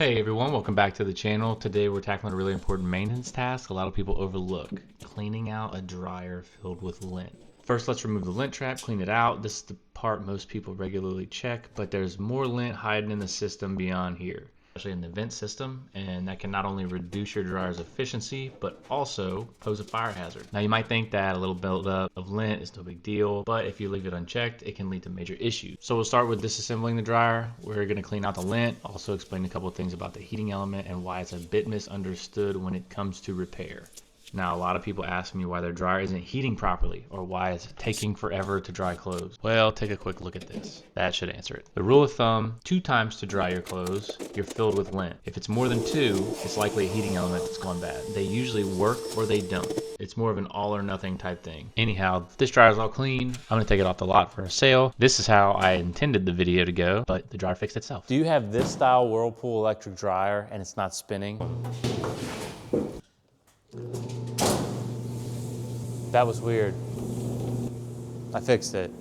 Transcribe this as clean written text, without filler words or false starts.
Hey everyone, welcome back to the channel. Today we're tackling a really important maintenance task a lot of people overlook, cleaning out a dryer filled with lint. First, let's remove the lint trap, clean it out. This is the part most people regularly check, but there's more lint hiding in the system beyond here, especially in the vent system, and that can not only reduce your dryer's efficiency, but also pose a fire hazard. Now you might think that a little buildup of lint is no big deal, but if you leave it unchecked, it can lead to major issues. So we'll start with disassembling the dryer. We're gonna clean out the lint, also explain a couple of things about the heating element and why it's a bit misunderstood when it comes to repair. Now, a lot of people ask me why their dryer isn't heating properly or why it's taking forever to dry clothes. Well, take a quick look at this. That should answer it. The rule of thumb, 2 times to dry your clothes, you're filled with lint. If it's more than 2, it's likely a heating element that's gone bad. They usually work or they don't. It's more of an all or nothing type thing. Anyhow, this dryer's all clean. I'm gonna take it off the lot for a sale. This is how I intended the video to go, but the dryer fixed itself. Do you have this style Whirlpool electric dryer and it's not spinning? That was weird. I fixed it.